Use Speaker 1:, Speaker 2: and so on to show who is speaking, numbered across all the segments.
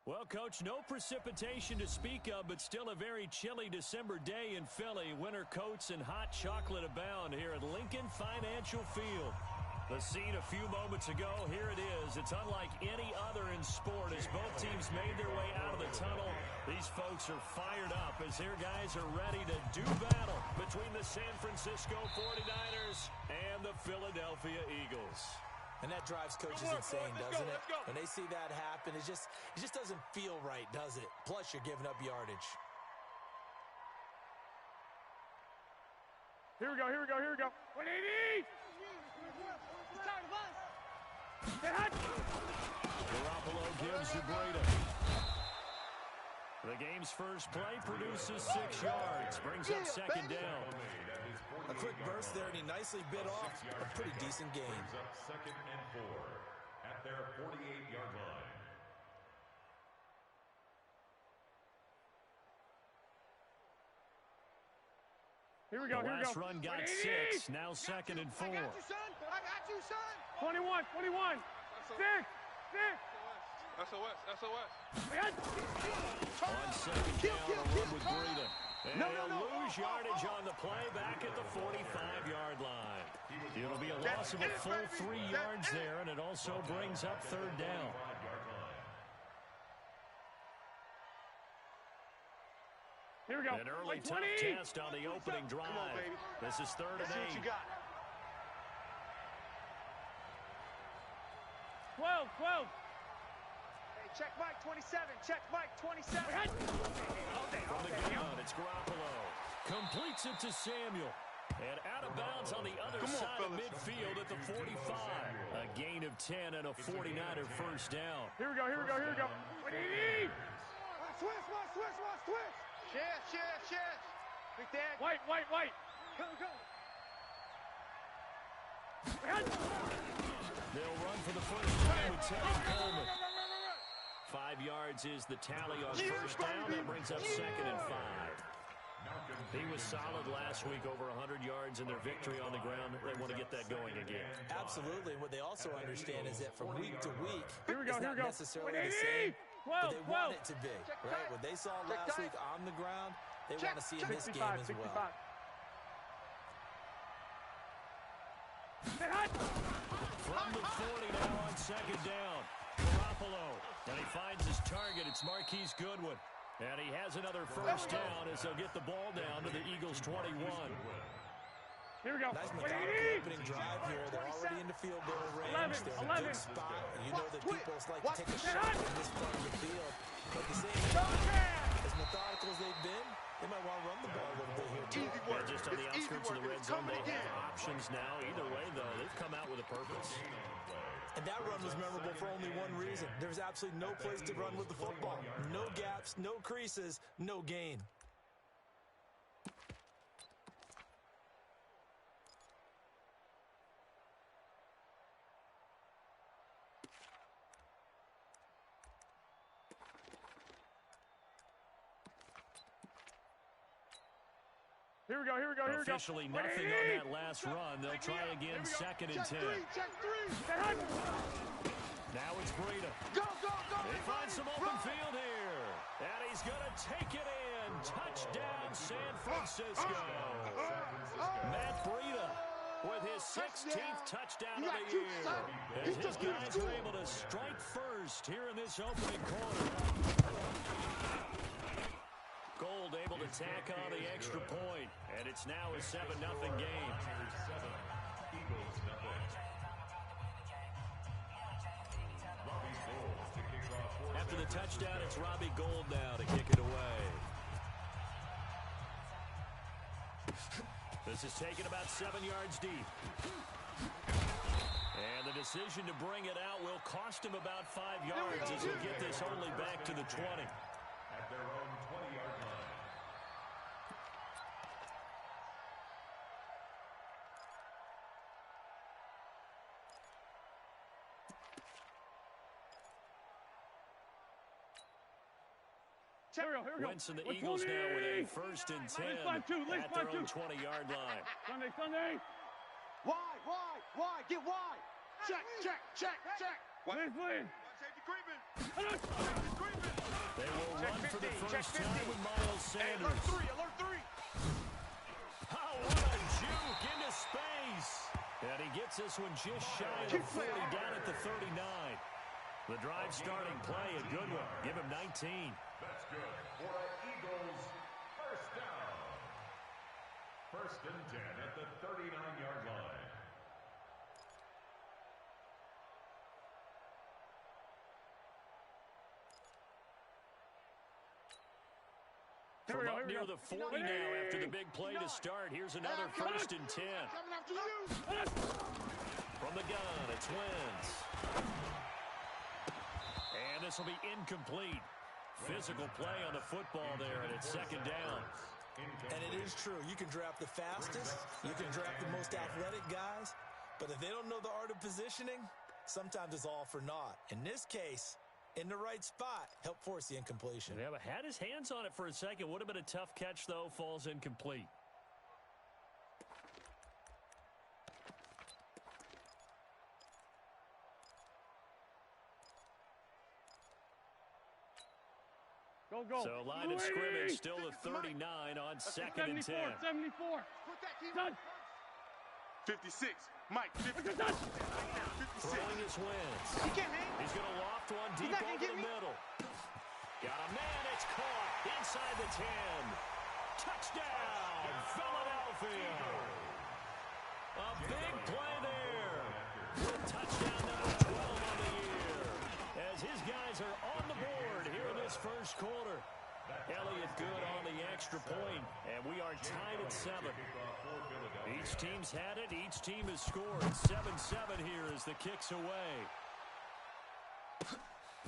Speaker 1: Well, Coach, no precipitation to speak of, but still a very chilly December day in Philly. Winter coats and hot chocolate abound here at Lincoln Financial Field. The scene a few moments ago, here it is. It's unlike any other in sport as both teams made their way out of the tunnel. These folks are fired up as their guys are ready to do battle between the San Francisco 49ers and the Philadelphia Eagles.
Speaker 2: And that drives coaches insane, doesn't it? When they see that happen, it just doesn't feel right, does it? Plus, you're giving up yardage.
Speaker 3: Here we go. 180!
Speaker 1: Garoppolo gives to Breda. The game's first play produces 6 yards, brings up second down.
Speaker 2: A quick burst there, and he nicely bit off a pretty decent gain.
Speaker 4: Brings up 2nd and 4 at their 48-yard line.
Speaker 3: Here we go.
Speaker 1: Last run got 6, now 2nd and 4.
Speaker 3: I got you, son. 21. 6.
Speaker 5: SOS.
Speaker 1: On second down, a run with Breda. And he'll lose yardage on the play back at the 45-yard line. It'll be a loss of a full 3 yards there, and it also brings up 3rd down.
Speaker 3: Here we go.
Speaker 1: An early tough test on the opening drive. This is 3rd and 8.
Speaker 3: 12.
Speaker 6: Check Mike 27. Check Mike 27.
Speaker 1: From the gun, it's Garoppolo. Completes it to Samuel. And out of bounds on the other side of midfield at the 45. A gain of 10 and a 49er first down.
Speaker 3: Here we go. 180!
Speaker 6: Switch. Big Dan.
Speaker 3: White.
Speaker 6: Go.
Speaker 1: They'll run for the first time with Teddy Coleman. 5 yards is the tally on first down. That brings up 2nd and 5. He was solid last week, over 100 yards in their victory on the ground. They want to get that going again.
Speaker 2: Absolutely. What they also understand is that from week to week,
Speaker 3: it's
Speaker 2: not necessarily the same, but they want it to be, right? What they saw last week on the ground, they want to see in this game as well.
Speaker 1: From the 40 now on second down. Garoppolo. And he finds his target. It's Marquise Goodwin. And he has another first down as they'll get the ball down to the Eagles' 21.
Speaker 3: Here we go.
Speaker 2: Nice methodical opening drive here. They're already into field goal range. They're in a good spot. You know that people like to take a shot in this part of the field. But at the same time, as methodical as they've been, they might want to run the ball a little bit here, too.
Speaker 1: Yeah, just on the outskirts of the red zone, they have options now. Either way, though, they've come out with a purpose.
Speaker 2: And that run was memorable for only one reason. There's absolutely no place to run with the football. No gaps, no creases, no gain.
Speaker 3: Here we go.
Speaker 1: Officially nothing on that last run. They'll try again, 2nd and 10.
Speaker 6: Check three.
Speaker 1: Now it's Breda.
Speaker 6: Go.
Speaker 1: They find some open field here. And he's going to take it in. Touchdown, San Francisco. Matt Breda with his 16th touchdown of the year. As his guys are able to strike first here in this opening quarter. Gold able to tack on the extra point, and it's now a 7-0 game. After the touchdown, it's Robbie Gould now to kick it away. This is taken about 7 yards deep. And the decision to bring it out will cost him about 5 yards as he'll get this only back to the 20.
Speaker 4: At their own 20-yard line.
Speaker 3: Here we go.
Speaker 1: Wentz and the Eagles now with a 1st and 10 at their own 20-yard line.
Speaker 3: Sunday.
Speaker 6: Wide. Get wide. Check.
Speaker 3: Please.
Speaker 1: They will run for the first time with Miles Sanders.
Speaker 3: Alert three.
Speaker 1: Oh, what a juke into space. And he gets this one just shy of the 40, down at the 39. The drive starting play, a good one. Give him 19.
Speaker 4: That's good for Eagles first down. First and 10 at the 39-yard line.
Speaker 1: From up near the 40 now after the big play to start. Here's another first and 10. From the gun, it's Wentz. And this will be incomplete. Physical play on the football there, and it's second down.
Speaker 2: And it is true. You can draft the fastest. You can draft the most athletic guys. But if they don't know the art of positioning, sometimes it's all for naught. In this case, in the right spot, help force the incompletion.
Speaker 1: Yeah, but had his hands on it for a second. Would have been a tough catch, though. Falls incomplete.
Speaker 3: Go.
Speaker 1: So line of scrimmage still the 39 on second and 10.
Speaker 3: 74. Done.
Speaker 5: 56. Mike, 56.
Speaker 1: Throwing his Wentz.
Speaker 6: He can't hang.
Speaker 1: He's going to loft one deep
Speaker 6: not gonna
Speaker 1: over
Speaker 6: get
Speaker 1: the
Speaker 6: me.
Speaker 1: middle. Got a man. It's caught inside the 10. Touchdown, Philadelphia. A big play there. With touchdown number 12 on the year. As his guys are on the board here in this first quarter. Elliott good on the extra point, and we are tied at 7. Each team's had it. Each team has scored. 7-7 here as the kick's away.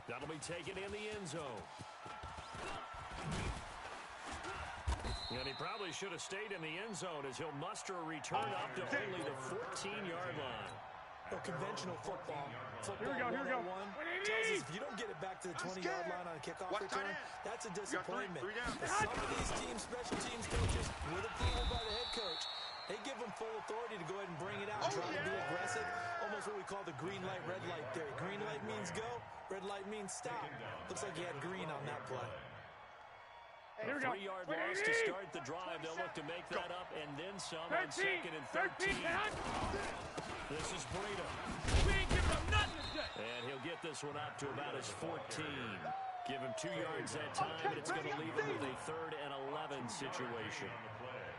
Speaker 1: That'll be taken in the end zone. And he probably should have stayed in the end zone as he'll muster a return up to only the 14-yard line.
Speaker 2: Well, conventional football
Speaker 3: Here we go.
Speaker 2: 101 tells us if you don't get it back to the 20-yard line on a kickoff return, that's a disappointment. And some of these teams, special teams coaches, with approval by the head coach, they give them full authority to go ahead and bring it out, try to be aggressive, almost what we call the green light, red light theory. Green light means go, red light means stop. Looks like he had green on that play.
Speaker 1: A 3-yard loss to start the drive. They'll look to make that up and then some on second and 13. This is Breida.
Speaker 3: We ain't giving up nothing today.
Speaker 1: And he'll get this one up to about his 14. Give him 2 yards that time, and it's going to leave him with a 3rd and 11 situation.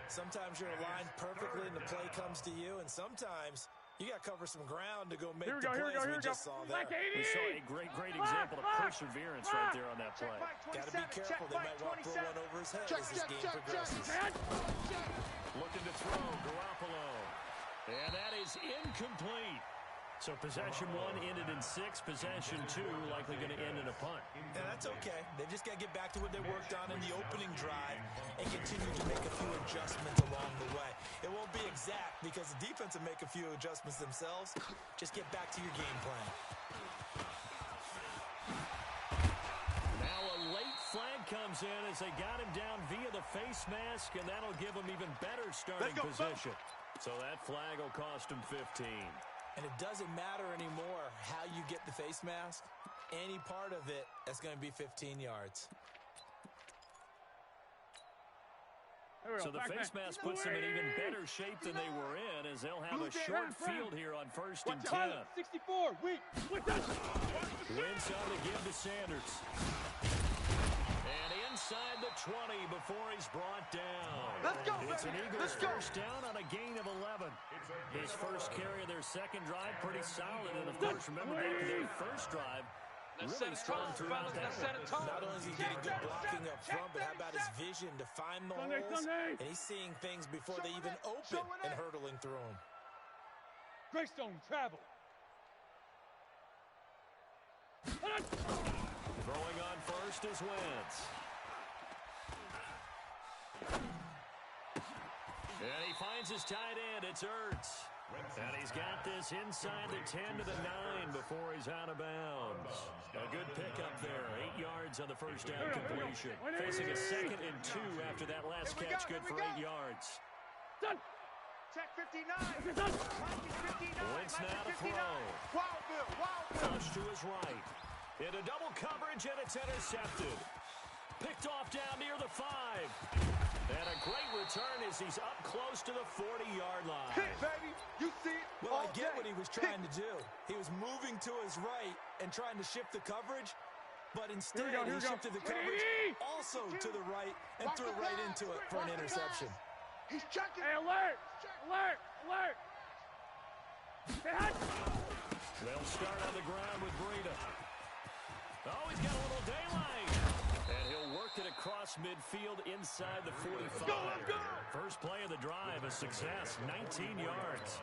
Speaker 2: Sometimes you're aligned perfectly and the play comes to you, and sometimes you got to cover some ground to go make the plays we just saw there.
Speaker 1: We saw a great example of perseverance right there on that play.
Speaker 2: Got to be careful. They might walk through one over his head as this game progresses.
Speaker 1: Looking to throw, Garoppolo. And that is incomplete. So possession 1 ended in 6. Possession 2 likely going to end in a punt.
Speaker 2: And that's okay. They just got to get back to what they worked on in the opening drive and continue to make a few adjustments along the way. It won't be exact because the defense will make a few adjustments themselves. Just get back to your game plan.
Speaker 1: Now a late flag comes in as they got him down via the face mask, and that'll give him even better starting position. So that flag will cost him 15.
Speaker 2: And it doesn't matter anymore how you get the face mask. Any part of it, that's going to be 15 yards.
Speaker 1: So the face mask puts them in even better shape than they were in as they'll have a short field here on 1st and 10.
Speaker 3: 64.
Speaker 1: Wentz on to give to Sanders. And inside the 20 before he's brought down.
Speaker 6: Let's go,
Speaker 1: It's an
Speaker 6: baby.
Speaker 1: Eagles
Speaker 6: Let's go.
Speaker 1: first down on a gain of 11. His first carry of their second drive, pretty solid. And, of course, remember back to their first drive, really strong throughout that one.
Speaker 2: Not only is he getting good blocking up front, but how about his vision to find the holes? And he's seeing things before they even open and hurtling through them.
Speaker 3: Greystone, travel.
Speaker 1: Throwing on first is Wentz. And he finds his tight end. It's Ertz. And he's got this inside the 10 to the 9 before he's out of bounds. A good pickup there. 8 yards on the first down completion. Facing a 2nd and 2 after that last catch. Good for 8 yards.
Speaker 3: Done.
Speaker 6: Check 59. Mike is 59.
Speaker 1: Wentz now to
Speaker 6: Mike is 59.
Speaker 1: throw.
Speaker 6: Wild Bill.
Speaker 1: Flush to his right. Into double coverage, and it's intercepted. Picked off down near the 5. And a great return as he's up close to the 40-yard line.
Speaker 3: Hit, baby. You see it.
Speaker 2: Well, I get what he was trying to do. He was moving to his right and trying to shift the coverage, but instead he shifted the coverage also to the right and threw right into it for an interception.
Speaker 3: He's checking. Hey, alert! Alert! Alert!
Speaker 1: They'll start on the ground with Breida. Oh, he's got a little daylight. And he'll work it across midfield inside the 45.
Speaker 3: Go!
Speaker 1: First play of the drive, a success, 19 yards.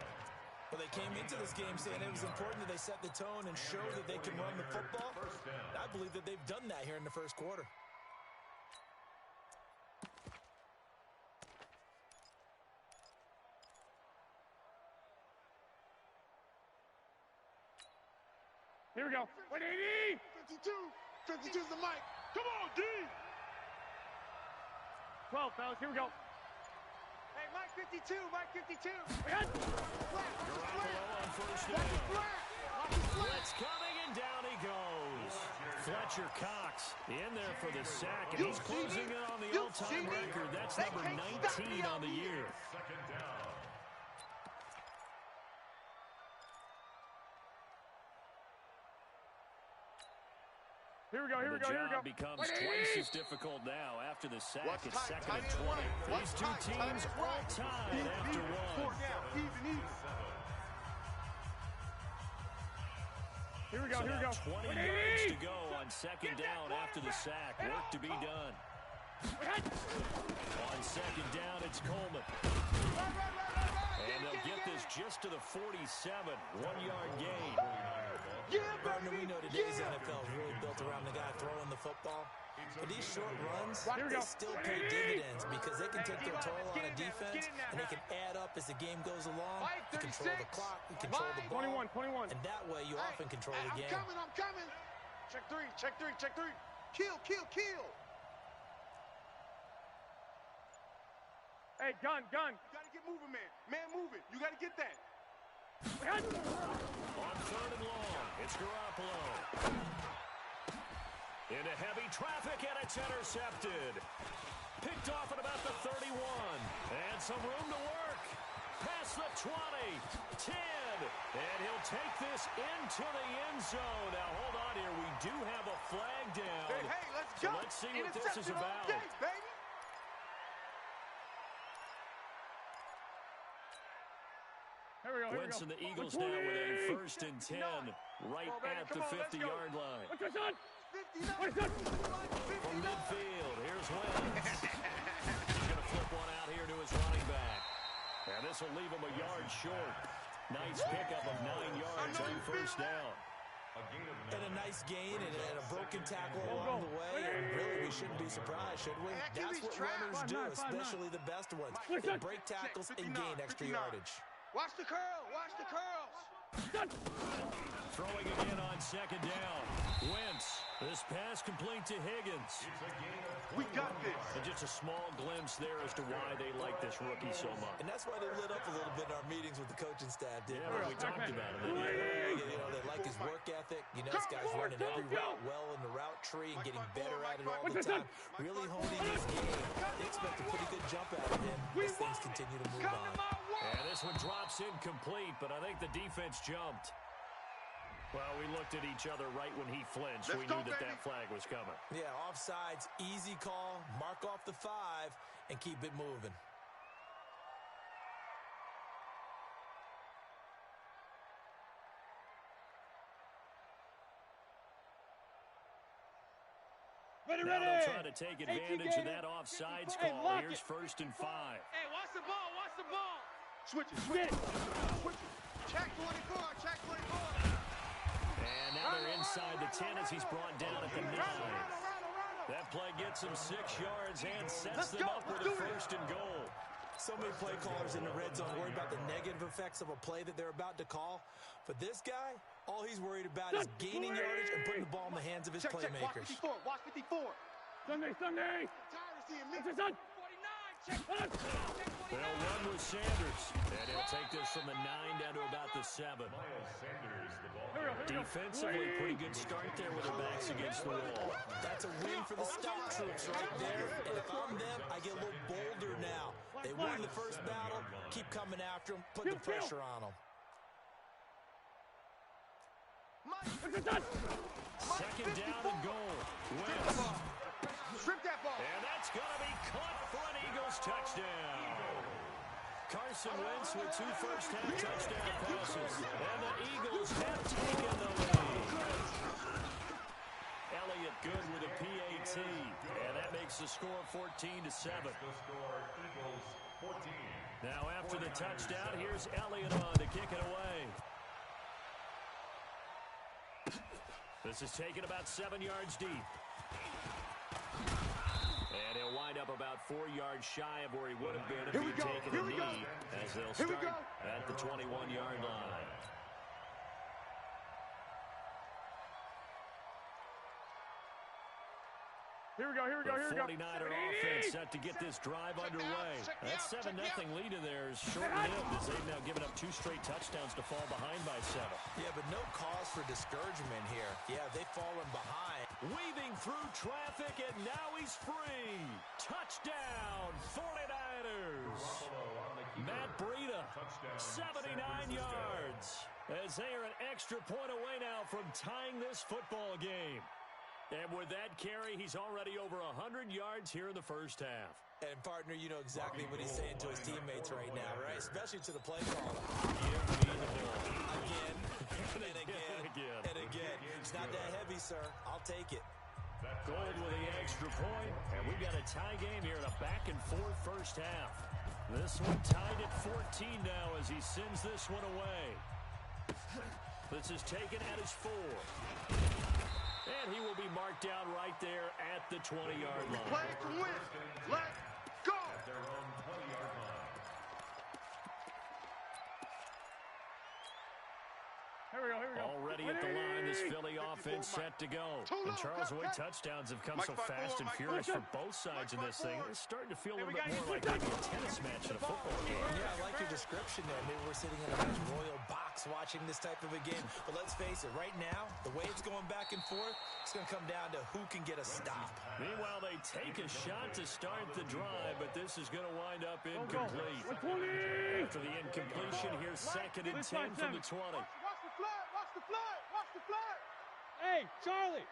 Speaker 2: Well, they came into this game saying it was important that they set the tone and show that they can run the football. And I believe that they've done that here in the first quarter.
Speaker 3: Here we go. 180! 52 is the mic. Come on, D! 12, fellas. Here we go.
Speaker 6: Hey, Mike 52, Mike 52.
Speaker 1: Garoppolo on first down. Blitz coming, and down he goes. Fletcher Cox in there for the sack, and he's closing in on the all-time record. That's number 19 on the year.
Speaker 4: Second down.
Speaker 3: Here we go.
Speaker 1: The job becomes twice as difficult now after the sack. It's second and 20. These two teams all tied after one.
Speaker 3: Here we go.
Speaker 1: 20 yards to go on second down after the sack. Work to be done. On second down, it's Coleman. And they'll get this just to the 47. 1-yard gain.
Speaker 2: Gardner, we know today's NFL is really built around the guy throwing the football. But these short runs, they still pay dividends because they can take their toll on a defense, and they can add up as the game goes along. You control the clock, you control the ball,
Speaker 3: 21.
Speaker 2: and that way you often control the game.
Speaker 3: I'm coming. Check three. Kill. Hey, gun. You gotta get moving, man. Man moving. You gotta get that.
Speaker 1: On third and long, it's Garoppolo. Into heavy traffic, and it's intercepted. Picked off at about the 31. And some room to work. Past the 20, 10. And he'll take this into the end zone. Now, hold on here. We do have a flag down.
Speaker 3: Hey, let's
Speaker 1: so
Speaker 3: go.
Speaker 1: Let's see what this is about.
Speaker 3: Baby.
Speaker 1: Wentz and the Eagles now with a first and 10 right at the 50-yard line.
Speaker 3: What's your son?
Speaker 1: From midfield, here's Wentz. He's going to flip one out here to his running back. And this will leave him a yard short. Nice pickup of 9 yards on first down.
Speaker 2: And a nice gain and a broken tackle along the way. And really, we shouldn't be surprised, should we? That's what runners do, especially the best ones. They break tackles and gain extra yardage.
Speaker 3: Watch the curls.
Speaker 1: Throwing again on second down. Wentz. This pass complete to Higgins.
Speaker 3: We got this.
Speaker 1: And just a small glimpse there as to why they like this rookie so much.
Speaker 2: And that's why they lit up a little bit in our meetings with the coaching staff, didn't
Speaker 1: we talked about it.
Speaker 2: They like his work ethic. This guy's running every route well in the route tree and getting better at it all the time. Really honing his game. They expect a pretty good jump out of him as things continue to move on.
Speaker 1: And this one drops incomplete, but I think the defense jumped. Well, we looked at each other right when he flinched. We knew that flag was coming.
Speaker 2: Yeah, offsides, easy call, mark off the 5, and keep it moving.
Speaker 1: Now they'll try to take advantage of that offsides call. Here's first and 5.
Speaker 3: Hey, watch the ball. Switch it. Check 24.
Speaker 1: And now they're inside the 10 as he's brought down at the 9. That play gets him 6 yards and sets them up with a first and goal.
Speaker 2: So many play callers in the red zone worry about the negative effects of a play that they're about to call. For this guy, all he's worried about is gaining yardage and putting the ball in the hands of his playmakers.
Speaker 3: Watch 54. Sunday.
Speaker 6: Tired of seeing me.
Speaker 3: 49.
Speaker 1: They'll run with Sanders, and he'll take this from the 9 down to about the 7. Defensively, pretty good start there with their backs against the wall.
Speaker 2: That's a win for the stout troops right there. And if I'm them, I get a little bolder now. They won the first battle. Keep coming after them. Put the pressure on them.
Speaker 1: Second down and goal. Wentz.
Speaker 6: Strip that ball.
Speaker 1: And that's going to be caught for an Eagles touchdown. Carson Wentz with 2 first-half touchdown passes. And the Eagles have taken the lead. Elliott good with a PAT. And that makes the score 14-7. Now after the touchdown, here's Elliott on to kick it away. This is taken about 7 yards deep. And he'll wind up about 4 yards shy of where he would have been if he'd taken a knee, as they'll start at the 21-yard line.
Speaker 3: Here we go.
Speaker 1: The 49er offense set to get this drive underway. That 7-0 lead of theirs short-lived as they've now given up 2 straight touchdowns to fall behind by 7.
Speaker 2: Yeah, but no cause for discouragement here. Yeah, they've fallen behind.
Speaker 1: Weaving through traffic, and now he's free. Touchdown, 49ers. Matt Breida, 79 yards. As they are an extra point away now from tying this football game. And with that carry, he's already over 100 yards here in the first half.
Speaker 2: And, partner, you know exactly what he's saying to his teammates right now, right? Especially to the play caller.
Speaker 1: Give me the ball.
Speaker 2: Again, and again, and again. It's not that heavy, sir. I'll take it.
Speaker 1: Gold with the extra point, and we've got a tie game here in a back-and-forth first half. This one tied at 14 now as he sends this one away. This is taken at his 4. And he will be marked down right there at the 20-yard line.
Speaker 3: Play to win. Let's go.
Speaker 4: At their own 20-yard line.
Speaker 3: Here we go.
Speaker 1: Already at the line, this Philly offense set to go. And Charles, the way touchdowns have come so fast and furious for both sides in this thing, it's starting to feel a little bit more like maybe a tennis match in a football game.
Speaker 2: Yeah, I like your description there. Maybe we're sitting in a nice royal box watching this type of a game. But let's face it, right now, the way it's going back and forth, it's going to come down to who can get a stop.
Speaker 1: Meanwhile, they take a shot to start the drive, but this is going to wind up incomplete. After the incompletion, here's 2nd and 10 from the 20.
Speaker 3: Watch the flag. Hey, Charlie.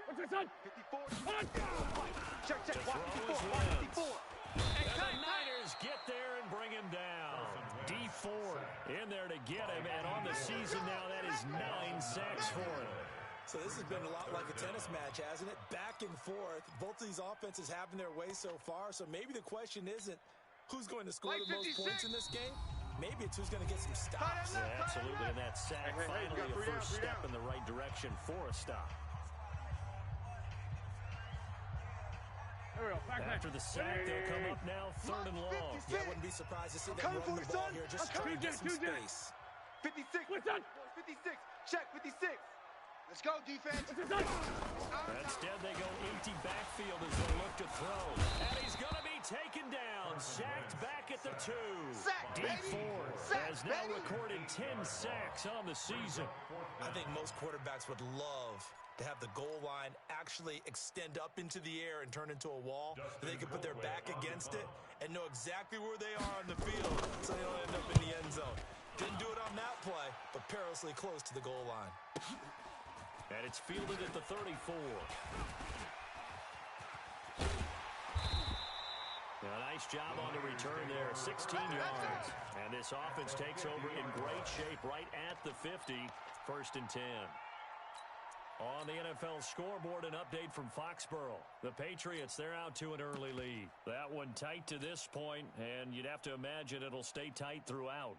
Speaker 3: What's your son? 54. Check. Watch 54.
Speaker 1: And the Niners get there and bring him down. D Ford in there to get him, and on the season now, that is 9 sacks for him.
Speaker 2: So this has been a lot like a tennis match, hasn't it? Back and forth. Both of these offenses having their way so far, so maybe the question isn't who's going to score the most points in this game. Maybe it's who's going to get some stops.
Speaker 1: Yeah, absolutely, and that sack finally a first step in the right direction for a stop. After the sack, they'll come up now 3rd and long.
Speaker 2: Yeah, I wouldn't be surprised to see them run the ball here, just trying to get some space.
Speaker 6: 56. 56. Check 56. Let's go, defense.
Speaker 1: Instead, they go empty backfield as they look to throw. And he's going to be taken down. Sacked back at the 2. D Ford has now recorded 10 sacks on the season.
Speaker 2: I think most quarterbacks would love to have the goal line actually extend up into the air and turn into a wall. They can put their back against it and know exactly where they are on the field so they don't end up in the end zone. Didn't do it on that play, but perilously close to the goal line.
Speaker 1: And it's fielded at the 34. A nice job on the return there, 16 yards. And this offense takes over in great shape right at the 50, 1st and 10. On the NFL scoreboard, an update from Foxborough. The Patriots, they're out to an early lead. That one tight to this point, and you'd have to imagine it'll stay tight throughout.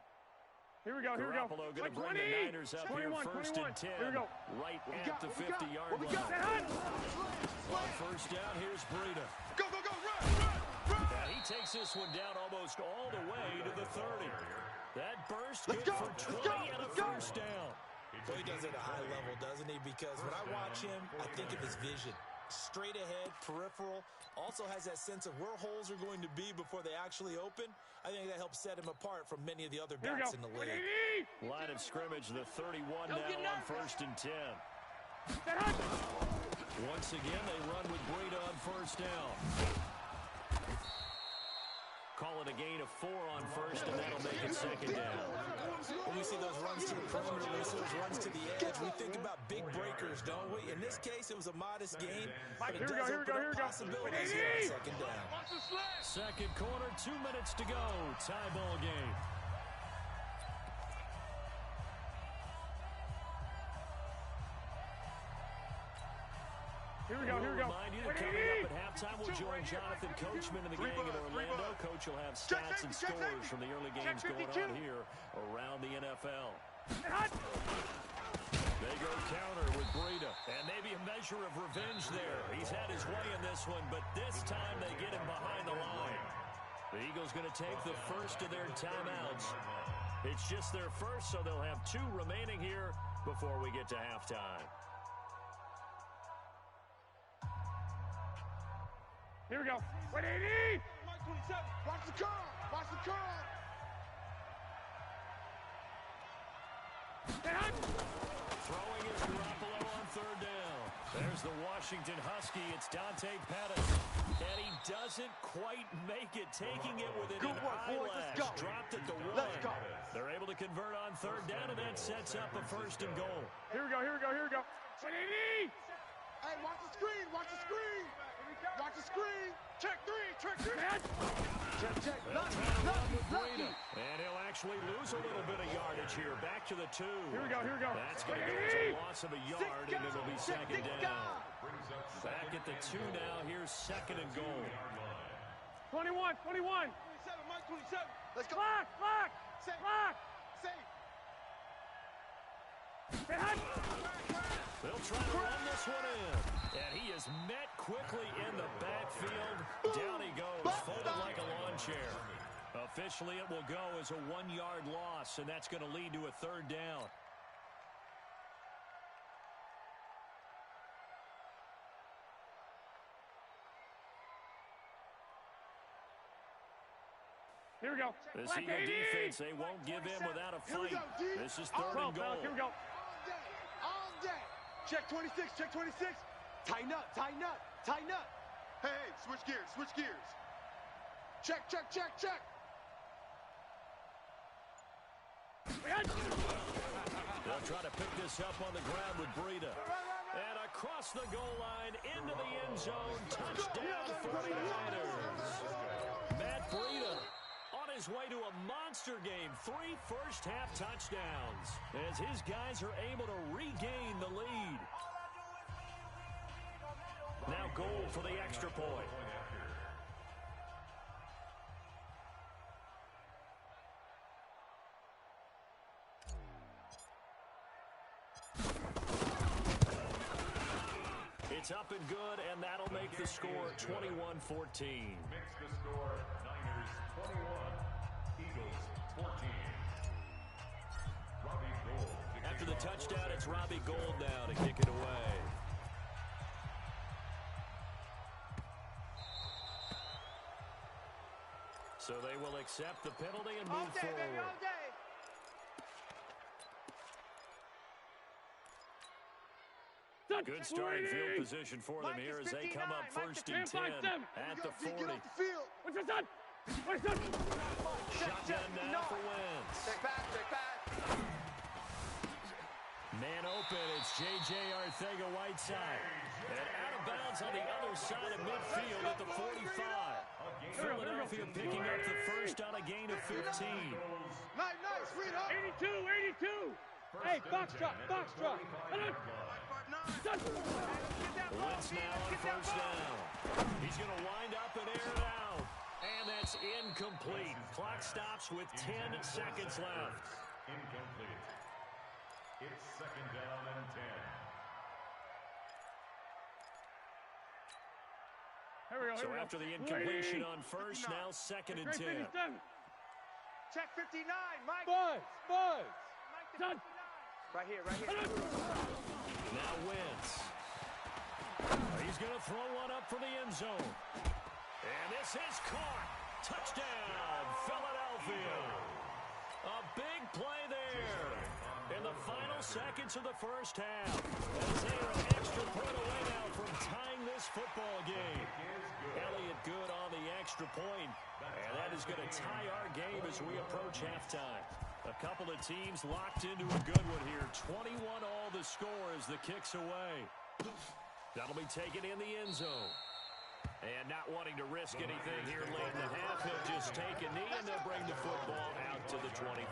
Speaker 3: Here we go.
Speaker 1: Garoppolo going to bring the Niners up 21, here 1st and 10.
Speaker 3: Here we go.
Speaker 1: Right at the 50-yard line. On 1st down, here's Breida.
Speaker 3: Go, run.
Speaker 1: And he takes this one down almost all the way to the 30. That burst good for 20 and a first down.
Speaker 2: Well, he does it at a high level, doesn't he? Because when I watch him, I think of his vision. straight ahead, peripheral, also has that sense of where holes are going to be before they actually open. I think that helps set him apart from many of the other backs in the league.
Speaker 1: Line of scrimmage, the 31 now on 1st and 10. Once again, they run with Breida on 1st down. Call it a gain of 4 on 1st, and that'll make it 2nd down.
Speaker 2: When we see those runs to the perimeter, when we see those runs to the edge, we think about big breakers, don't we? In this case, it was a modest gain, but it does open up possibilities here on 2nd down.
Speaker 1: 2nd quarter, 2 minutes to go. Tie ball game.
Speaker 3: Here we go.
Speaker 1: Remind you that coming up at halftime, we'll join Jonathan Coachman and the gang in Orlando. Coach will have stats and scores from the early games going on here around the NFL. They go counter with Breida, and maybe a measure of revenge there. He's had his way in this one, but this time they get him behind the line. The Eagles going to take the first of their timeouts. It's just their first, so they'll have 2 remaining here before we get to halftime.
Speaker 3: Here we go. 180!
Speaker 6: Mike 27. Watch the curl. Watch the curl.
Speaker 1: Throwing is Garoppolo on 3rd down. There's the Washington Husky. It's Dante Pettis. And he doesn't quite make it, taking it within an eyelash. Dropped at the 1. They're able to convert on 3rd down, and that sets up a 1st and goal.
Speaker 3: Here we go. 180!
Speaker 6: Hey, watch the screen. Watch the screen. Watch the screen. Check 3. Check 3. Check. Lucky.
Speaker 1: And he'll actually lose a little bit of yardage here. Back to the 2.
Speaker 3: Here we go.
Speaker 1: That's going to go as a loss of a yard, and it'll be 2nd down. Back at the 2 now. Here's 2nd and goal.
Speaker 3: 21.
Speaker 6: 27. Mike 27. Let's go.
Speaker 3: Lock.
Speaker 6: Safe.
Speaker 1: They'll try to run this one in. And he is met quickly in the backfield. Down he goes, folded like a lawn chair. Officially, it will go as a 1-yard loss, and that's going to lead to a 3rd down.
Speaker 3: Here we go.
Speaker 1: This Eagle defense, they won't give in without a fight. This is 3rd and goal.
Speaker 3: Here we go.
Speaker 6: All day. Check 26. Check 26. Tighten up. Hey, switch gears. Check.
Speaker 1: They'll try to pick this up on the ground with Breida. And across the goal line, into the end zone, touchdown 49ers. Matt Breida on his way to a monster game, 3 first-half touchdowns, as his guys are able to regain the lead. Now goal for the extra point. It's up and good, and that'll make the score 21-14.
Speaker 4: Makes the score Niners 21, Eagles 14. Robbie Gould.
Speaker 1: After the touchdown, it's Robbie Gould now to kick it away. So they will accept the penalty and move forward.
Speaker 6: Baby, all day.
Speaker 1: Good starting field position for them here as they come up 1st and 10 at the 40.
Speaker 3: What's this done?
Speaker 1: Shotgun now for Wentz.
Speaker 6: Take back.
Speaker 1: Man open, it's J.J. Arcega-Whiteside. And out of bounds on the other side of midfield at the 45. Philadelphia picking up the first on a gain of 15.
Speaker 6: Nice, sweetheart.
Speaker 3: 82. Hey, box truck.
Speaker 1: Wentz now on 1st down. He's going to wind up and air it out. And that's incomplete. Clock stops with 10 seconds left.
Speaker 4: Incomplete. It's 2nd down and 10.
Speaker 3: Here we go.
Speaker 1: So after the incompletion on 1st, now 2nd and 10.
Speaker 6: Check 59, Mike.
Speaker 3: Buzz. Done.
Speaker 6: Right here.
Speaker 1: Now Wentz. He's going to throw one up for the end zone. And this is caught. Touchdown, Philadelphia. A big play there in the final seconds of the first half. As they are an extra point away now from tying this football game. Elliott good on the extra point. And that is going to tie our game as we approach halftime. A couple of teams locked into a good one here. 21 all the score as the kick's away. That'll be taken in the end zone. And not wanting to risk anything here late in the half, he'll just take a knee and they'll bring the football out to the 25.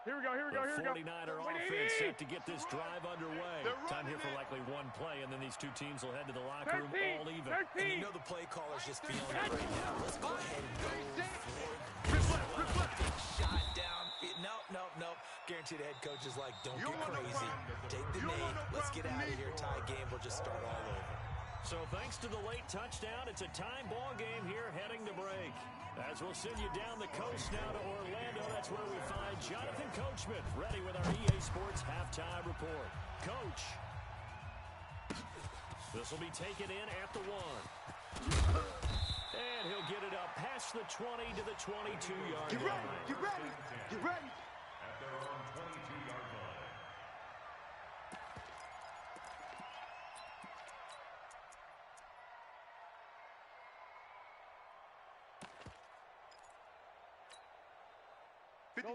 Speaker 3: Here we go, here we go, here we go.
Speaker 1: The 49er offense set to get this drive underway. Time here for likely one play, and then these two teams will head to the locker room all even.
Speaker 2: And you know the play caller's just feeling it right now. Let's go ahead and go for it. Shot down. Nope. Guarantee the head coach is like, don't get crazy. Take the knee. Let's get out of here. Tie game. We'll just start all over.
Speaker 1: So thanks to the late touchdown, it's a tie ball game here heading to break. As we'll send you down the coast now to Orlando, that's where we find Jonathan Coachman, ready with our EA Sports halftime report. Coach, this will be taken in at the 1. And he'll get it up past the 20 to the 22-yard line.
Speaker 6: Get ready.
Speaker 4: At their own 22-yard line.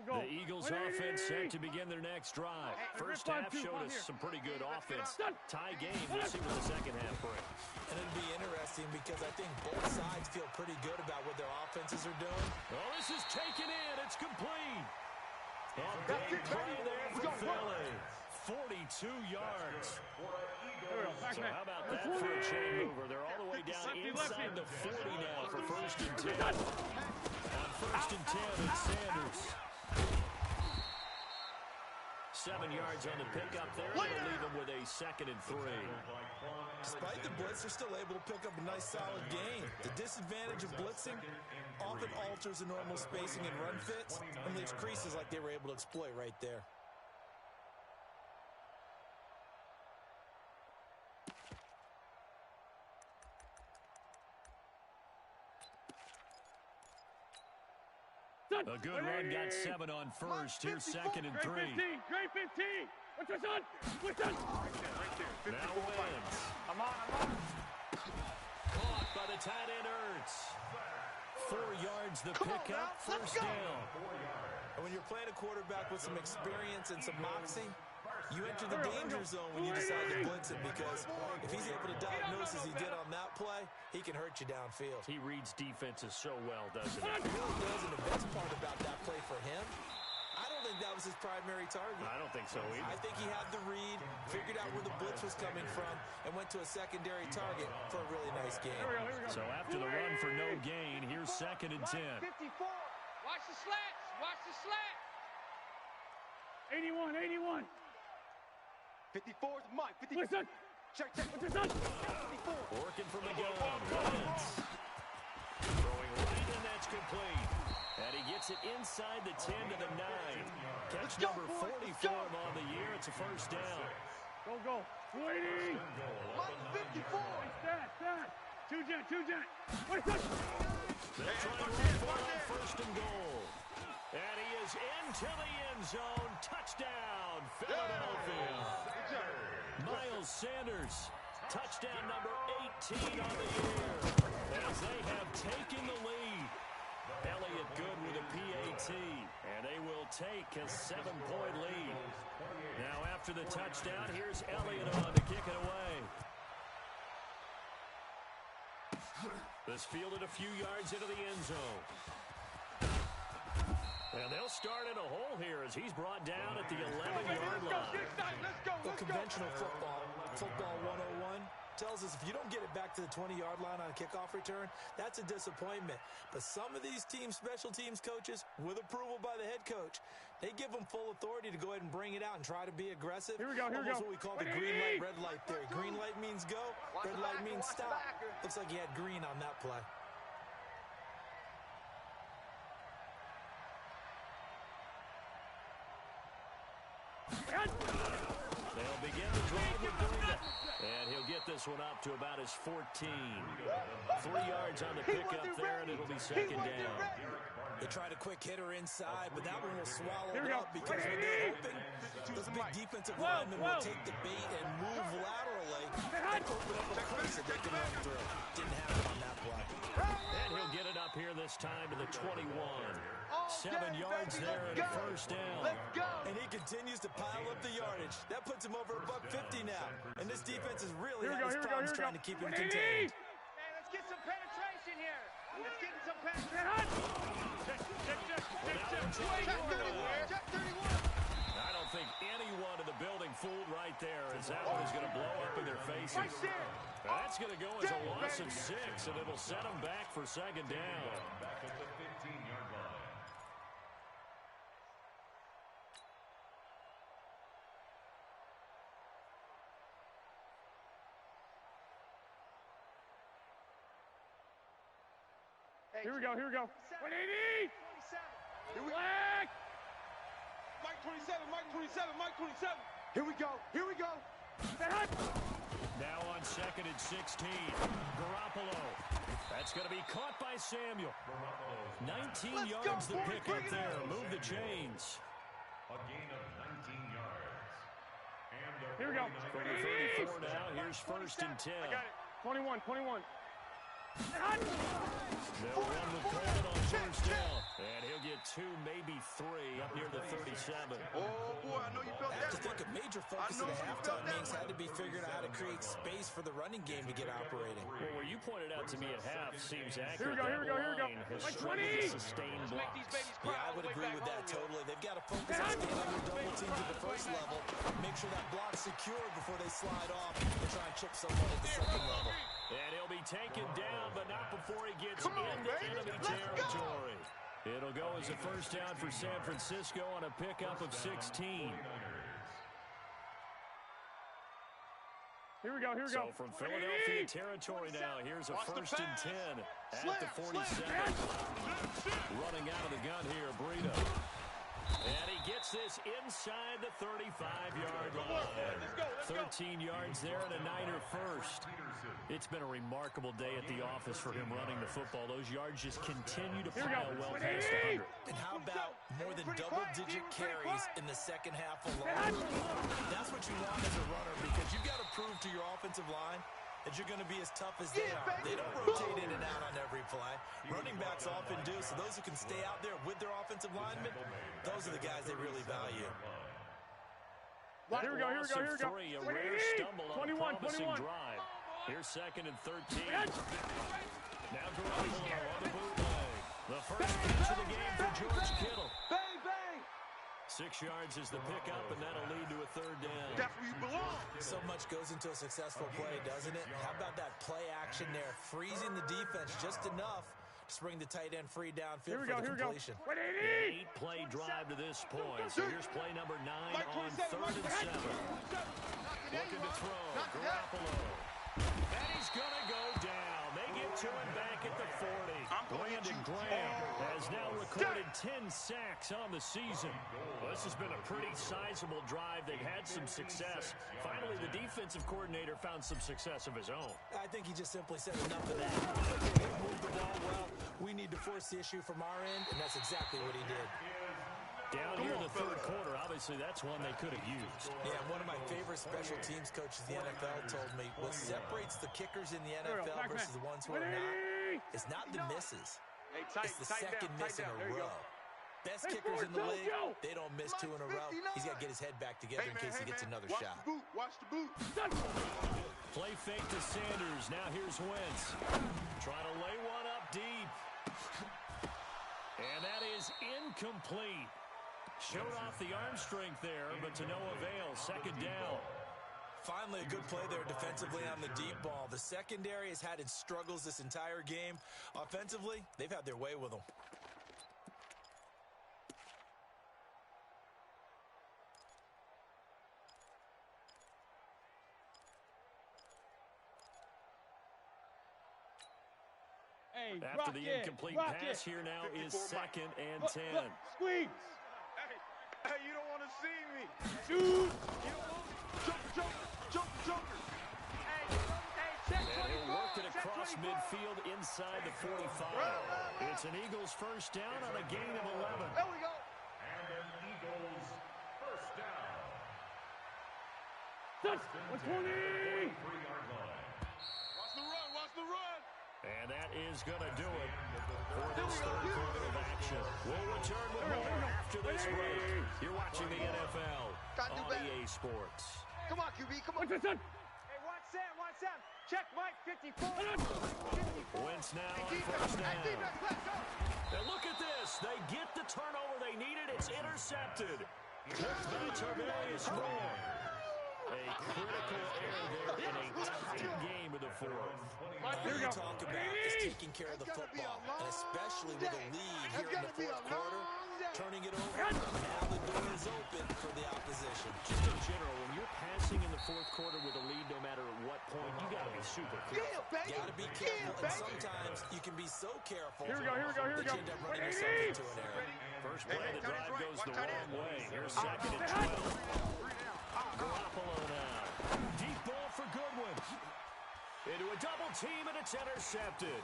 Speaker 3: Go.
Speaker 1: The Eagles offense set to begin their next drive. First half showed us some pretty good offense. Tie game. We'll see what the second half brings.
Speaker 2: And it'll be interesting because I think both sides feel pretty good about what their offenses are doing.
Speaker 1: Oh, this is taken in. It's complete. A big play there for Philly. 42 yards. So how about that for a chain mover? They're all the way down inside the 40 now for first and 10. On first and 10, it's Sanders. 7 yards on the pickup there. They'll leave him with a 2nd and 3.
Speaker 2: Despite the blitz, they're still able to pick up a nice, solid gain. The disadvantage of blitzing often alters the normal spacing and run fits and leaves creases like they were able to exploit right there.
Speaker 1: A good run, got 7 on first. Here's 2nd and 3.
Speaker 3: Great 15. What's your son?
Speaker 1: Now wins.
Speaker 3: I'm on.
Speaker 1: Caught by the tight end Ertz. 4 yards the pickup, first down.
Speaker 2: And when you're playing a quarterback with some experience and some moxie, you enter the danger zone when you decide to blitz him, because if he's able to diagnose as he did on that play, he can hurt you downfield.
Speaker 1: He reads defenses so well, doesn't he?
Speaker 2: He really does, and the best part about that play for him, I don't think that was his primary target.
Speaker 1: I don't think so either.
Speaker 2: I think he had the read, figured out where the blitz was coming from, and went to a secondary target for a really nice game.
Speaker 3: Here we go.
Speaker 1: So after the run for no gain, here's 2nd and 10.
Speaker 6: 54.
Speaker 7: Watch the slats. Watch the slat.
Speaker 3: 81.
Speaker 6: 54 is Mike. 54.
Speaker 3: Listen.
Speaker 6: Check.
Speaker 3: What's your son?
Speaker 6: 54.
Speaker 1: Working from the gun. Wentz. Throwing right, and that's complete. And he gets it inside the 10 to the 9. Catch number 44 on the year. It's a first down.
Speaker 3: Go. Waiting.
Speaker 6: Mike 54.
Speaker 3: Stat. Two jet. Wait, son.
Speaker 1: They'll try to run for it on first and goal. And he is into the end zone. Touchdown, Philadelphia. Miles Sanders, touchdown number 18 on the year, as they have taken the lead. Elliott good with a PAT, and they will take a 7-point lead. Now after the touchdown, here's Elliott on to kick it away. This fielded a few yards into the end zone. And they'll start in a hole here as he's brought down at the 11-yard line.
Speaker 2: Well, conventional football 101, tells us if you don't get it back to the 20-yard line on a kickoff return, that's a disappointment. But some of these special teams coaches, with approval by the head coach, they give them full authority to go ahead and bring it out and try to be aggressive.
Speaker 3: Here we go.
Speaker 2: Almost what we call the green light, red light theory. Green light means go, red light means stop. Looks like he had green on that play.
Speaker 1: They'll begin the drive with Breida. And he'll get this one up to about his 14. 3 yards on the pickup there, and it'll be second down.
Speaker 2: They tried a quick hitter inside, but that one will swallow it up because when they're open, those big defensive linemen will take the bait and move laterally and open up a crease that they can run through. Didn't happen on that play.
Speaker 1: And he'll get it up here this time to the 21. 7 yards there and a first down.
Speaker 2: And he continues to pile up the yardage. That puts him over $150 now. And this defense is really having his problems trying to keep him contained.
Speaker 7: Hey, let's get some penetration here. Let's get some penetration.
Speaker 6: Check 31.
Speaker 1: I don't think anyone in the building fooled right there, as that one is going to blow up in their faces. That's going to go as a loss of 6, and it'll set them back for second down.
Speaker 4: Back at the 15-yard line.
Speaker 3: Here we go. 180.
Speaker 6: 27.
Speaker 3: Black.
Speaker 6: Mike 27. Here we go.
Speaker 1: Now on second and 16, Garoppolo. That's going to be caught by Samuel. 19 yards the pickup there. Move the chains.
Speaker 4: A gain of 19 yards. And a
Speaker 3: Here we go.
Speaker 1: From the 34 now, here's first and 10.
Speaker 3: I got it. 21.
Speaker 1: They'll run with Coleman on first down. And he'll get 2, maybe 3 up near the 37.
Speaker 6: Oh, boy, I know you felt
Speaker 2: I have
Speaker 6: that.
Speaker 2: to think a major focus of the halftime meetings had to be figuring out how to create space for the running game to get operating.
Speaker 1: Well, where you pointed out to me at half seems accurate.
Speaker 3: Here we go.
Speaker 1: Line has
Speaker 3: Like
Speaker 1: struggled
Speaker 3: 20.
Speaker 1: to sustain blocks.
Speaker 2: Yeah, I would agree with that totally. They've got to focus on staying under double teams at the first level, make sure that block's secure before they slide off and try and chip someone at the second level.
Speaker 1: And he'll be taken down, but not before he gets into enemy territory. It'll go as a first down for San Francisco on a pickup of 16.
Speaker 3: Here we go.
Speaker 1: So from Philadelphia territory now, here's a first and 10 at the 47. Running out of the gun here, Breida. And he gets this inside the 35-yard line. 13 yards there and a Niner first. It's been a remarkable day at the office for him running the football. Those yards just continue to pile well past 100.
Speaker 2: And how about more than double-digit carries in the second half alone? That's what you want as a runner because you've got to prove to your offensive line that you're going to be as tough as they are. They don't rotate in and out on every play. Running backs often do, so those who can stay out there with their offensive linemen, those are the guys they really value.
Speaker 1: Here we go. 3, a rare stumble on a promising drive. Here's second and 13. Now Garoppolo on the bootleg. The first catch of the game for George Kittle.
Speaker 6: Bang, bang.
Speaker 1: 6 yards is the pickup, and that'll lead to a third down.
Speaker 6: That's where you belong.
Speaker 2: So much goes into a successful play, doesn't it? How about that play action there? Freezing the defense just enough to bring the tight end free downfield for the completion.
Speaker 1: 8-play drive to this point. So here's play number 9 on third and 7. Looking to throw. Garoppolo. And he's going to go down. They get to him back at the 40. Brandon Graham has now recorded 10 sacks on the season. Well, this has been a pretty sizable drive. They've had some success. Finally, the defensive coordinator found some success of his own.
Speaker 2: I think he just simply said enough of that. They've moved the ball well. We need to force the issue from our end, and that's exactly what he did.
Speaker 1: Down here in the third quarter, obviously that's one they could have used.
Speaker 2: Yeah, one of my favorite special teams coaches in the NFL told me what separates the kickers in the NFL versus the ones who are not is not the misses. It's the second miss in a row. Best kickers in the league, they don't miss 2 in a row. He's got to get his head back together in case he gets another shot.
Speaker 6: Watch the boot.
Speaker 1: Play fake to Sanders. Now here's Wentz. Trying to lay one up deep. And that is incomplete. Showed off the arm strength there, but to no avail. Second down.
Speaker 2: Finally, a good play there defensively on the deep ball. The secondary has had its struggles this entire game. Offensively, they've had their way with them.
Speaker 3: Hey,
Speaker 1: After the incomplete pass, here now is second and 10.
Speaker 3: Squeeze.
Speaker 6: Hey, you don't want to seen me.
Speaker 3: Shoot.
Speaker 6: Joker.
Speaker 7: Hey, check 24.
Speaker 1: And he'll work it
Speaker 7: Check
Speaker 1: across
Speaker 7: 24.
Speaker 1: midfield inside the 45. It's an Eagles first down on a gain of 11.
Speaker 6: There we go.
Speaker 4: And an Eagles first down.
Speaker 3: Touch. 120.
Speaker 4: 3-yard line.
Speaker 6: Watch the run.
Speaker 1: And that is going to do it for this third quarter of action. We'll return with more after this break. You're watching the NFL on EA Sports.
Speaker 6: Come on, QB, come on.
Speaker 3: Watch this, son.
Speaker 7: Hey, watch Sam. Check Mike, 54.
Speaker 1: Wentz now on first down. And look at this. They get the turnover they needed. It's intercepted. Picked by Tarvarius Moore. A critical error there in a tight game of the fourth.
Speaker 2: All you talk about is taking care of the football, and especially with a lead here in the fourth quarter, turning it over, now the door is open for the opposition.
Speaker 1: Just in general, when you're passing in the fourth quarter with a lead, no matter at what point, you got to be super careful.
Speaker 2: Got to be careful, and sometimes you can be so careful
Speaker 3: Here we go.
Speaker 2: that you end up running yourself into an error.
Speaker 1: First play, the drive goes the wrong way. Here's second and 12. Garoppolo now. Deep ball for Goodwin. Into a double team, and it's intercepted.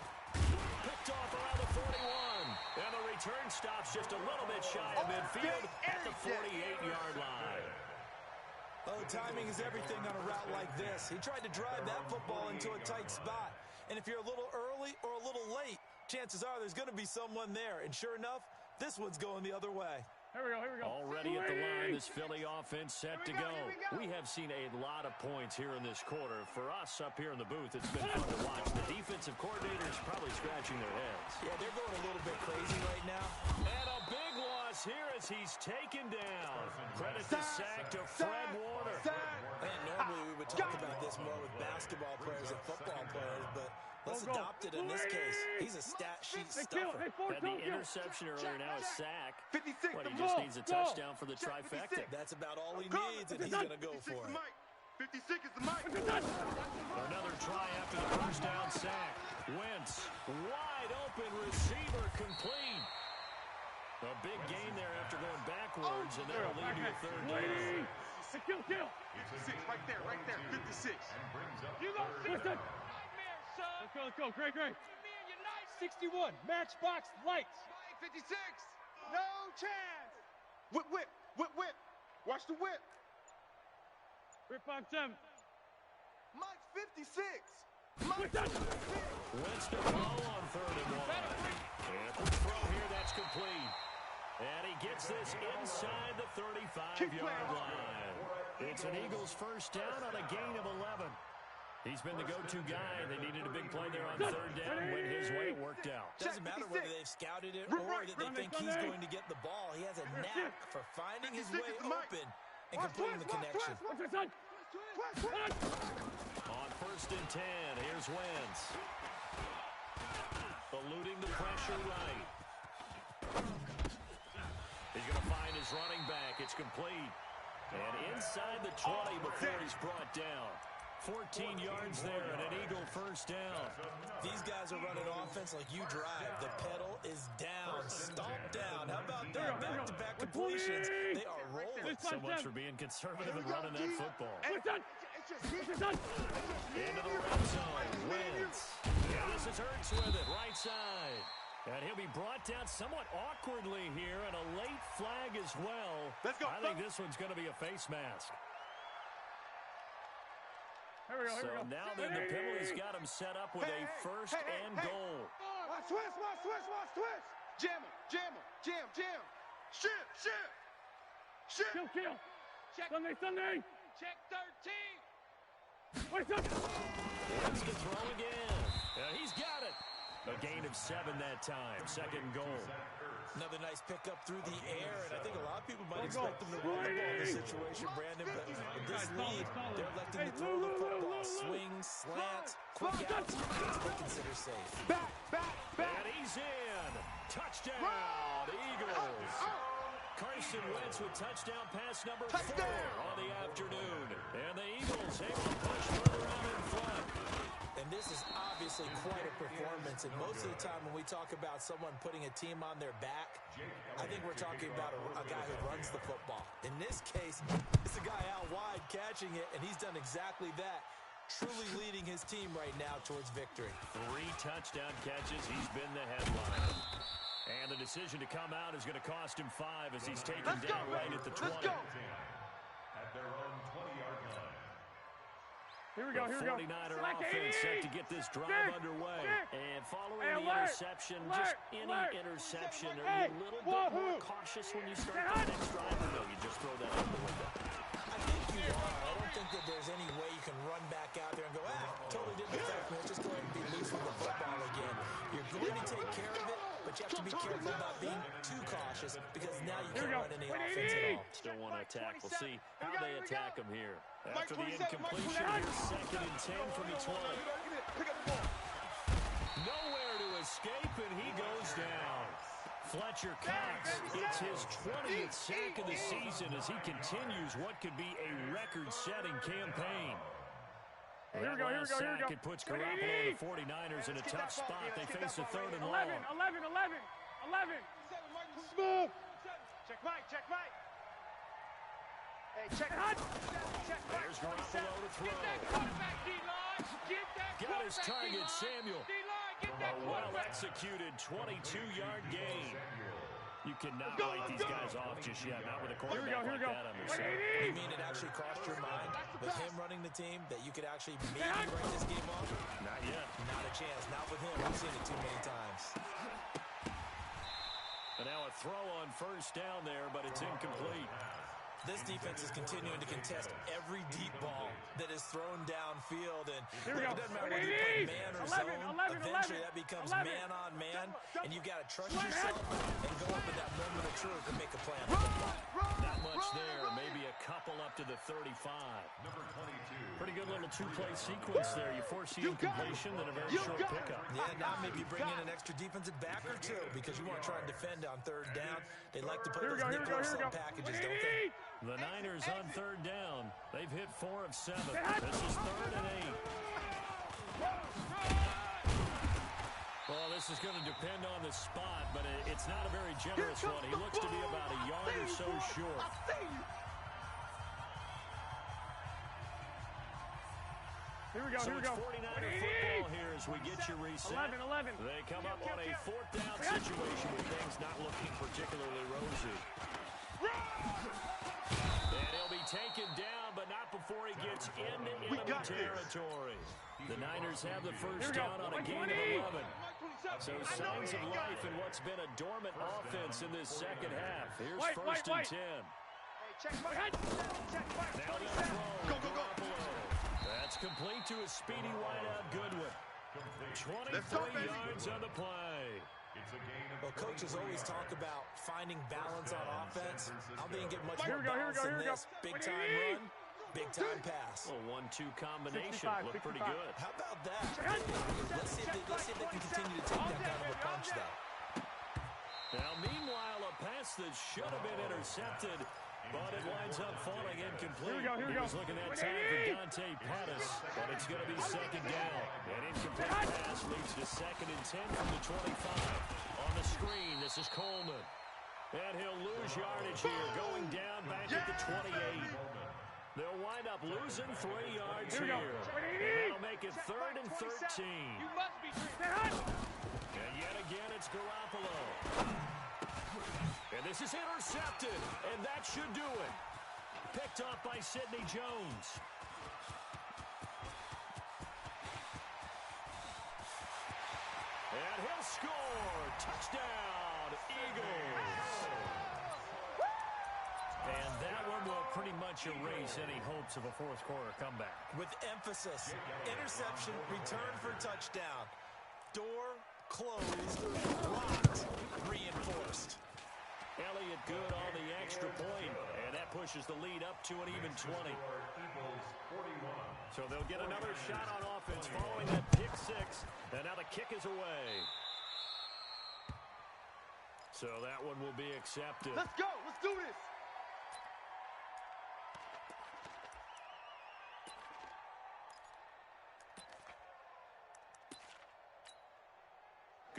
Speaker 1: Picked off around the 41. And the return stops just a little bit shy of midfield at the 48-yard line.
Speaker 2: Oh, timing is everything on a route like this. He tried to drive that football into a tight spot. And if you're a little early or a little late, chances are there's going to be someone there. And sure enough, this one's going the other way.
Speaker 3: Here we go.
Speaker 1: Already at the line, this Philly offense set to go. We have seen a lot of points here in this quarter. For us up here in the booth, it's been fun to watch. The defensive coordinators probably scratching their heads.
Speaker 2: Yeah, they're going a little bit crazy right now.
Speaker 1: And a big loss here as he's taken down. Credit the sack to Fred Warner.
Speaker 2: And normally we would talk about this more with basketball players and football players, but let's adopt it in this case. He's a stat sheet stuffer.
Speaker 1: Had the interception earlier, now a sack.
Speaker 6: 56.
Speaker 1: But he just needs a touchdown for the trifecta.
Speaker 2: That's about all he needs, and he's going to go for it.
Speaker 6: 56 is the mic.
Speaker 1: Another try after the first down sack. Wentz, wide open receiver, complete. A big gain there after going backwards, and that'll lead to a third down.
Speaker 3: Kill.
Speaker 6: 56, right there. 56.
Speaker 3: You go, listen. Let's go. Great. 61, matchbox lights.
Speaker 6: 56. No chance. Whip. Watch the whip.
Speaker 3: Whip 5-7.
Speaker 6: Mike 56.
Speaker 1: Wentz to throw on third and one. And a quick throw here, that's complete. And he gets this inside the 35-yard line. It's an Eagles first down on a gain of 11. He's been the go-to guy. They needed a big play there on third down. Went his way, it worked out.
Speaker 2: Doesn't matter whether they've scouted it or that they think he's going to get the ball. He has a knack for finding his way open and completing the connection.
Speaker 1: On first and 10, here's Wentz. Eluding the pressure right. He's going to find his running back. It's complete. And inside the 20 before he's brought down. 14 yards there and an Eagle first down.
Speaker 2: These guys are running offense like you drive. The pedal is down, stomped down. How about that? Back-to-back completions. They are rolling.
Speaker 1: So much for being conservative and running that football. Into the red zone. Wentz. Yeah, this is Hurts with it. Right side. And he'll be brought down somewhat awkwardly here, and a late flag as well.
Speaker 6: Let's go.
Speaker 1: I think this one's going to be a face mask.
Speaker 3: Here we go.
Speaker 1: So now then the penalty's got him set up with a first and goal.
Speaker 6: Watch twist. Jam him. Shit.
Speaker 3: Kill.
Speaker 7: Check.
Speaker 3: Sunday.
Speaker 7: Check 13.
Speaker 3: Wait, son.
Speaker 1: Wants to throw again. He's got it. A gain of 7 that time. Second goal.
Speaker 2: Another nice pickup through the air, and I think a lot of people might expect them to run the ball in this situation, Brandon, but with this lead, they're electing to throw the football. Swings, slants, quick outs, things they consider safe.
Speaker 6: Back.
Speaker 1: And he's in. Touchdown, Eagles. Carson Wentz with touchdown pass number 4 on the afternoon. And the Eagles able to push further out in front.
Speaker 2: And this is obviously quite a performance. And most of the time when we talk about someone putting a team on their back, I think we're talking about a guy who runs the football. In this case, it's a guy out wide catching it, and he's done exactly that. Truly leading his team right now towards victory.
Speaker 1: 3 touchdown catches. He's been the headliner. And the decision to come out is going to cost him 5 as he's taken down right at the 20.
Speaker 4: At their own 20-yard line.
Speaker 3: Here we go, here we go.
Speaker 1: 49er offense set to get this drive underway. And following the interception, just any interception, are you a little bit more cautious when you start the next drive? Or no, you just throw that out the window?
Speaker 2: I think you are. I don't think that there's any way you can run back out there and go, totally didn't affect me. Let's just go ahead and be loose with the football again. You're going to take care of it, but you have to be careful about being too cautious because now you can't run any offense at all.
Speaker 1: Still want to attack. We'll see how they attack him here. After the incompletion, here's 2nd and 10 from the 20. Nowhere to escape, and he goes down. Fletcher Cox, it's his 20th sack of the season as he continues what could be a record-setting campaign.
Speaker 3: Here we go, here we go, here we go.
Speaker 1: It puts Garoppolo and the 49ers in a tough spot. They face a 3rd and long.
Speaker 3: 11. Smooth.
Speaker 7: Check Mike, check Mike. Hey, check
Speaker 1: There's Garoppolo to throw.
Speaker 7: Get that quarterback, D-line. Get that
Speaker 1: Got his target,
Speaker 7: D-line.
Speaker 1: Samuel.
Speaker 7: D-line, get that
Speaker 1: A well-executed 22-yard gain. You cannot write these guys off just yet, not with a quarterback like that on their side.
Speaker 2: You mean it actually crossed your mind with him running the team that you could actually maybe write this game off?
Speaker 1: Not yet.
Speaker 2: Not a chance. Not with him. We've seen it too many times.
Speaker 1: And now a throw on 1st down there, but it's incomplete.
Speaker 2: This defense is continuing to contest every deep ball that is thrown downfield. And it doesn't matter whether you play man or zone. Eventually that becomes man on man. And you've got to trust yourself and go up in that moment of truth and make a plan.
Speaker 1: Not much there. Maybe a couple up to the 35.
Speaker 4: Number 22.
Speaker 1: Pretty good little 2-play sequence there. You force the incompletion, then a very short pickup.
Speaker 2: Yeah, now maybe you bring in an extra defensive back or two because you want to try and defend on 3rd down. They like to play those nickel sub packages, don't they?
Speaker 1: The Niners on 3rd down. They've hit 4 of 7. This is 3rd and 8. Well, this is going to depend on the spot, but it's not a very generous one. He looks to be about a yard or so short.
Speaker 3: Here we go,
Speaker 1: So
Speaker 3: here we go.
Speaker 1: 49er football here as we get you reset.
Speaker 3: 11.
Speaker 1: They come up on a 4th down situation with things not looking particularly rosy. And he'll be taken down, but not before he gets into enemy territory. The Niners have the 1st down on a gain of 11. So signs of life in what's been a dormant offense in this 2nd half. Here's 1st and 10.
Speaker 7: Hey, check Mike. Check Mike.
Speaker 1: Now they'll throw. Garoppolo. That's complete to a speedy wideout Goodwin. 23 yards on the play.
Speaker 2: Well, coaches always talk about finding balance on offense. I'm being get much more
Speaker 3: Here we go,
Speaker 2: balance
Speaker 3: here we
Speaker 2: than
Speaker 3: go.
Speaker 2: this. Big-time run, big-time pass.
Speaker 1: A 1-2 combination.
Speaker 3: 65,
Speaker 1: Looked pretty
Speaker 3: 65.
Speaker 1: good.
Speaker 2: How about that? Let's see if they can continue to take that kind of a punch, though.
Speaker 1: Now, meanwhile, a pass that should have been intercepted, but it winds up falling incomplete.
Speaker 3: Here we go.
Speaker 1: He was looking at time for Dante Pettis, but it's going to be 2nd down. An incomplete pass leads to 2nd and 10 from the 25. On the screen, this is Coleman. And he'll lose yardage here, going down back at the 28. They'll wind up losing 3 yards here. And that'll make it 3rd and 13.
Speaker 7: You must be
Speaker 1: And yet again, it's Garoppolo. And this is intercepted, and that should do it. Picked off by Sidney Jones. And he'll score. Touchdown, Eagles. And that one will pretty much erase any hopes of a 4th quarter comeback.
Speaker 2: With emphasis, interception, return for touchdown. Door closed, locked, reinforced.
Speaker 1: Elliott good on the extra point, and that pushes the lead up to an even 20. So they'll get another shot on offense following that pick 6, and now the kick is away. So that one will be accepted.
Speaker 6: Let's go. Let's do this.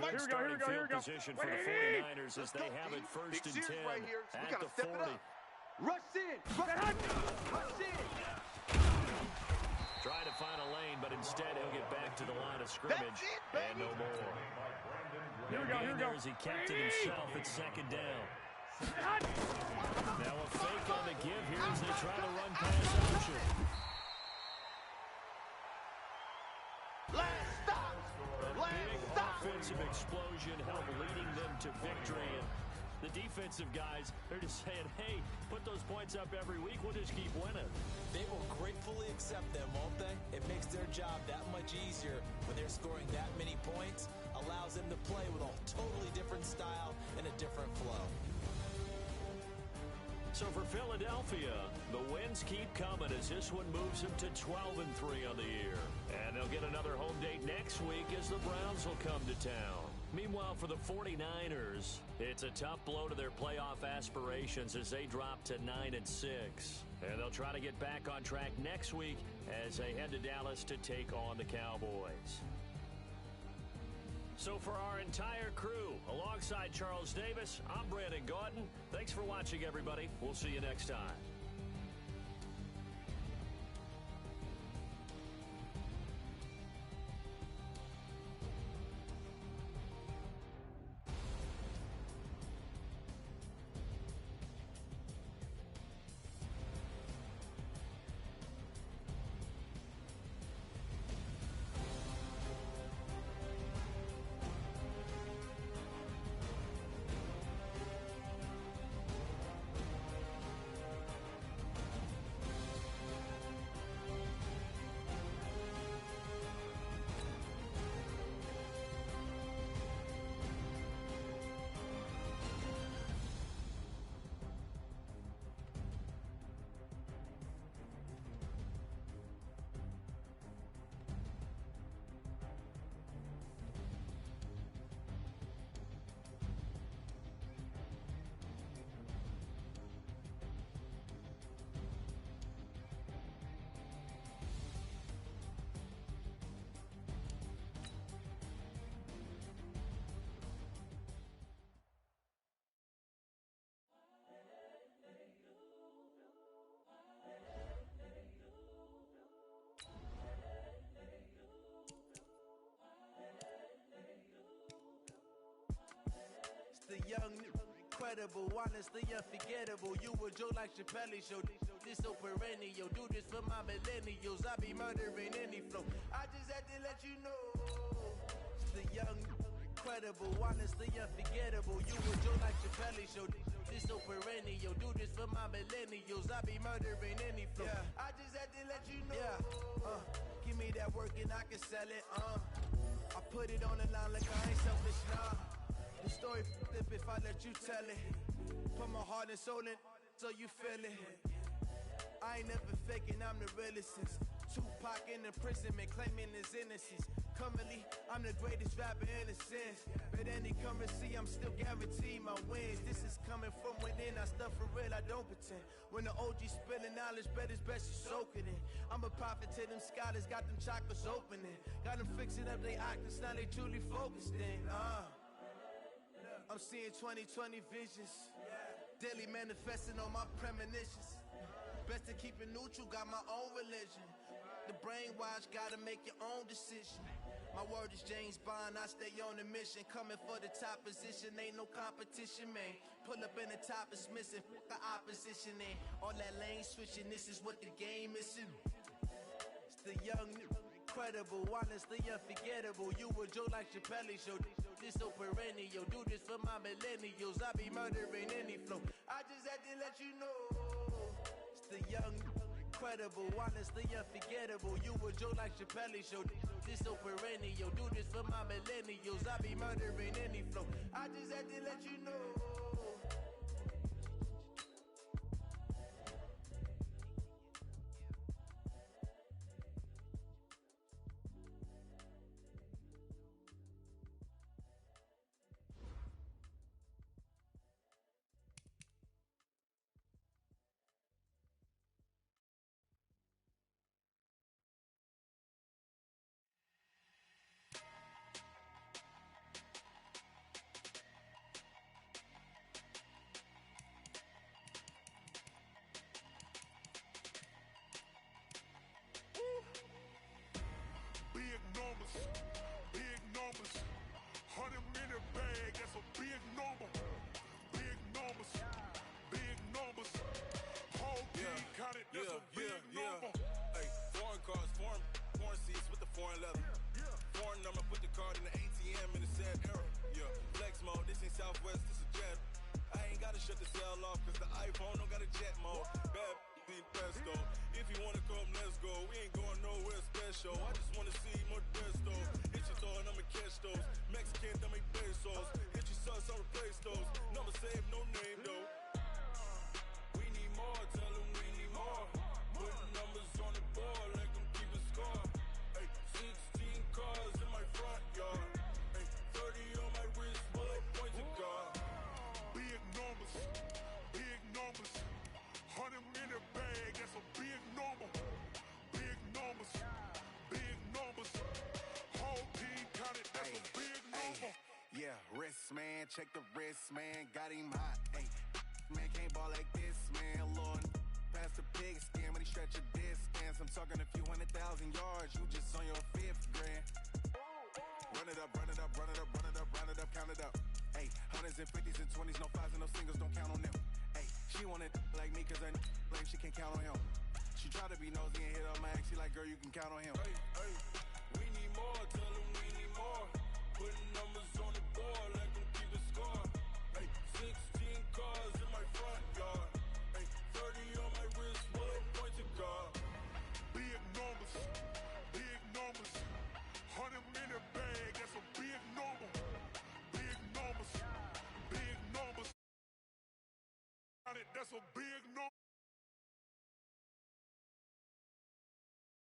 Speaker 1: Good starting field position for the 49ers as they have it first and 10
Speaker 6: right here. So we
Speaker 1: at
Speaker 6: gotta
Speaker 1: the
Speaker 6: step
Speaker 1: 40.
Speaker 6: it up. Rush in. Rush in.
Speaker 1: Trying to find a lane, but instead he'll get back to the line of scrimmage and no more.
Speaker 3: Here we go.
Speaker 1: There as he kept it himself at second down. Now a fake on the give here as they try to run pass option.
Speaker 6: Last stop.
Speaker 1: Big offensive explosion helped leading them to victory. And the defensive guys, they're just saying, hey, put those points up every week. We'll just keep winning.
Speaker 2: They will gratefully accept them, won't they? It makes their job that much easier when they're scoring that many points. Allows them to play with a totally different style and a different flow.
Speaker 1: So for Philadelphia, the wins keep coming as this one moves them to 12-3 on the year. And they'll get another home date next week as the Browns will come to town. Meanwhile, for the 49ers, it's a tough blow to their playoff aspirations as they drop to 9-6. And they'll try to get back on track next week as they head to Dallas to take on the Cowboys. So for our entire crew, alongside Charles Davis, I'm Brandon Gaudin. Thanks for watching, everybody. We'll see you next time.
Speaker 8: The young, incredible, honestly unforgettable. You a Joe like Chappelle show. This so perennial. Do this for my millennials. I be murdering any flow. I just had to let you know. The young, incredible, honestly unforgettable. You a Joe like Chappelle show. This so perennial. Do this for my millennials. I be murdering any flow. Yeah. I just had to let you know. Yeah. Give me that work and I can sell it. I put it on the line like I ain't selfish, nah. The story flip if I let you tell it. Put my heart and soul in so you feel it. I ain't never faking, I'm the realest since Tupac in imprisonment, claiming his innocence. Currently, I'm the greatest rapper in a sense. But any currency, I'm still guaranteed my wins. This is coming from within, I stuff for real, I don't pretend. When the OG spilling knowledge, bet it's best you soak it in. I'm a prophet to them scholars, got them chakras opening. Got them fixing up they octaves, now they truly focused in. I'm seeing 2020 visions. Daily manifesting on my premonitions. Best to keep it neutral, got my own religion. The brainwash, gotta make your own decision. My word is James Bond, I stay on a mission. Coming for the top position, ain't no competition, man. Pull up in the top is missing, fuck the opposition, and all that lane switching, this is what the game is. It's the young, incredible, honestly unforgettable. You a Joe like Chappelle show. This so perennial. Do this for my millennials. I be murdering any flow. I just had to let you know. It's the young, incredible, honestly unforgettable. You a Joe like Chappelle show. This so perennial. Do this for my millennials. I be murdering any flow. I just had to let you know.
Speaker 5: That's a big number.
Speaker 8: Hey, foreign cars, foreign seats with the foreign leather. Foreign number, put the card in the ATM in the sad era. Yeah, flex mode, this ain't Southwest, this is jet. I ain't gotta shut the cell off, cause the iPhone don't got a jet mode. Bad beat pesto. If you wanna come, let's go. We ain't going nowhere special. I just wanna see more desto. Hit your thought, I'ma catch those. Mexican, that make pesos. Hit your sus, I'll replace those. Number save, no name though. We need more, tell them we need more. Putting numbers on the board, like them keep a score. Hey, 16 cars in my front yard. Hey, 30 on my wrist, bullet point to God.
Speaker 5: Big numbers, big numbers. 100 in the bag, that's a big number. Big numbers, big numbers. Whole team counted, that's a big number.
Speaker 8: Yeah, wrist man, check the wrist man, got him hot. Hey, man can't ball like this, man. Lord, past the pig skin when he stretch a distance. I'm talking a few 100,000 yards, you just on your 5th grand. Run it up, run it up, run it up, run it up, run it up, count it up. Hey, hundreds and 50s and 20s, no 5s and no singles, don't count on them. Hey, she wanted like me cause her blame, she can't count on him. She try to be nosy and hit up my ex, she like, girl, you can count on him.
Speaker 5: Hey, hey,
Speaker 8: We need more, tell them we need more. Putting numbers on the board, like them keep a score. Hey, 16 cars in my front yard. Hey, 30 on my wrist, bullet point to God.
Speaker 5: big numbers, big numbers. 100 in the bag, that's a big number. Big numbers, big numbers. That's a big number.